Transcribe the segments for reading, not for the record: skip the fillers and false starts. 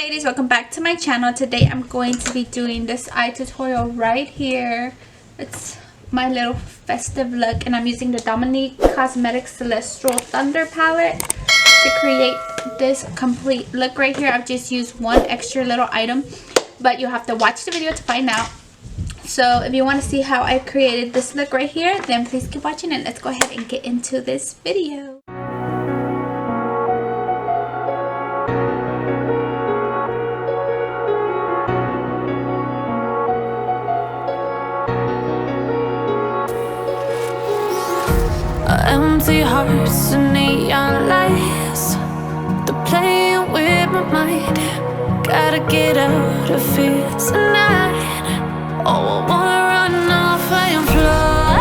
ladies, welcome back to my channel. Today I'm going to be doing this eye tutorial right here. It's my little festive look and I'm using the Domonique Cosmetics Celestial Thunder palette to create this complete look right here. I've just used one extra little item, but you'll have to watch the video to find out. So if you want to see how I created this look right here, then please keep watching and let's go ahead and get into this video. Empty hearts and neon lights, they're playing with my mind. Gotta get out of here tonight. Oh, I wanna run off and fly,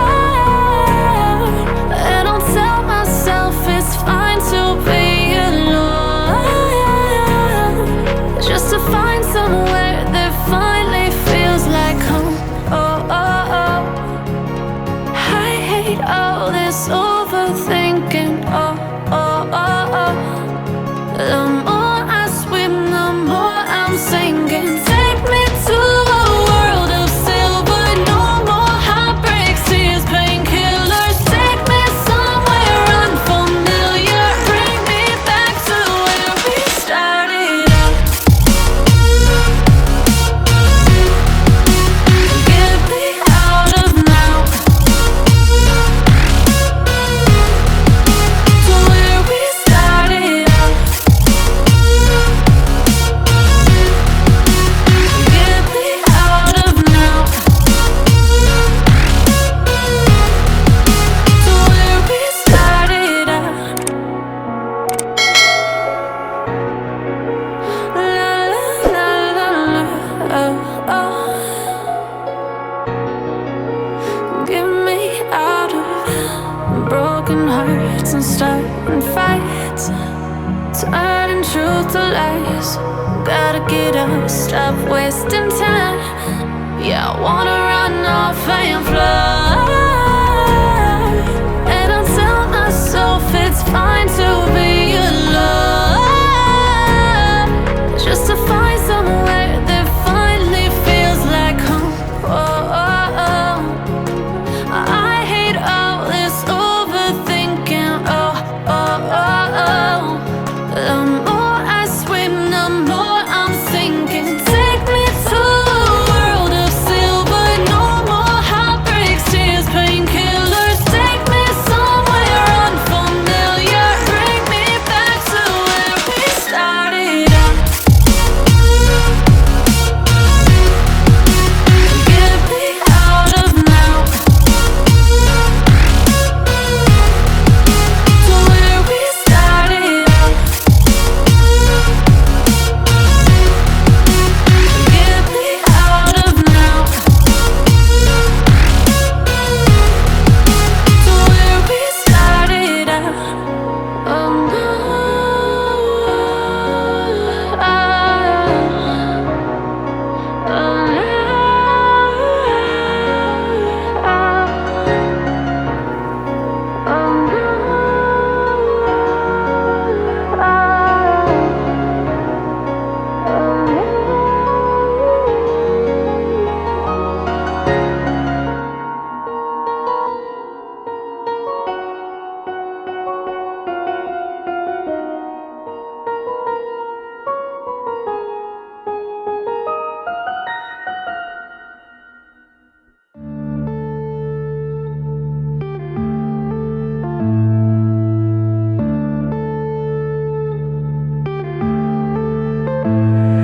and I'll tell myself it's fine to be alone, just to find somewhere that finally feels like home. Oh, oh, oh. I hate all this overthinking. Oh, oh, oh, oh. The more I swim, the more I'm sinking. Take me to a world of silver. No more heartbreaks, tears, painkillers. Take me somewhere unfamiliar. Bring me back to where we started out. Get me out of now. To where we started out. Get me out of now. To where we started out. La la la la la. Oh, oh. Get me out of broken hearts and starting fights, turning truth to lies. Gotta get up, stop wasting time. Yeah, I wanna run off and fly, and I'll tell myself it's fine to be alone, just to find somewhere that finally feels like home. Oh, oh, oh. I hate all this overthinking. Oh, oh, oh, oh. The more I swim, the more I'm sinking. Take me to a world of silver. No more heartbreaks, tears, painkillers. Take me somewhere unfamiliar. Bring me back to where we started out. Get me out of now. To where we started out. Get me out of now. To where we started out. Oh no. Oh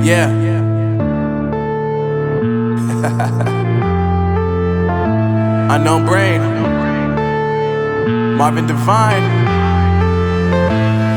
Yeah. Unknown Brain, Marvin Divine.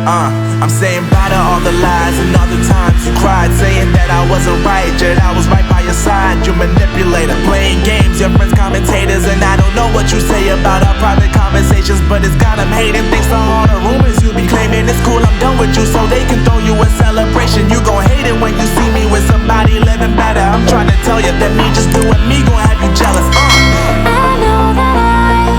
I'm saying bye to all the lies and all the times you cried, saying that I wasn't right, yet I was right by your side. You manipulator, playing games, your friends commentators, and I don't know what you say about our private conversations, but it's got them hating. Thanks to all the rumors you be claiming. It's cool, I'm done with you, so they can throw you a celebration. You gon' hate it when you see me with somebody living better. I'm trying to tell you that me just doing me gon' have you jealous. I know that I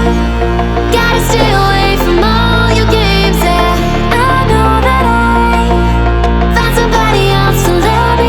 gotta stay away from all your games. Yeah, I know that I found somebody else to love me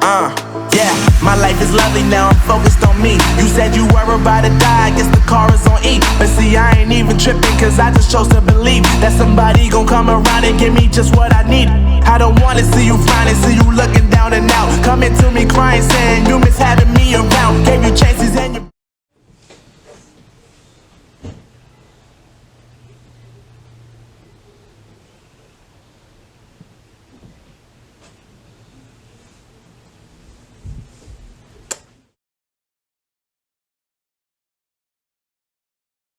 Yeah, my life is lovely now, I'm focused on me. You said you were about to die, I guess the car is on E. But see, I ain't even tripping, cause I just chose to believe that somebody gon' come around and give me just what I need. I don't wanna see you finding, see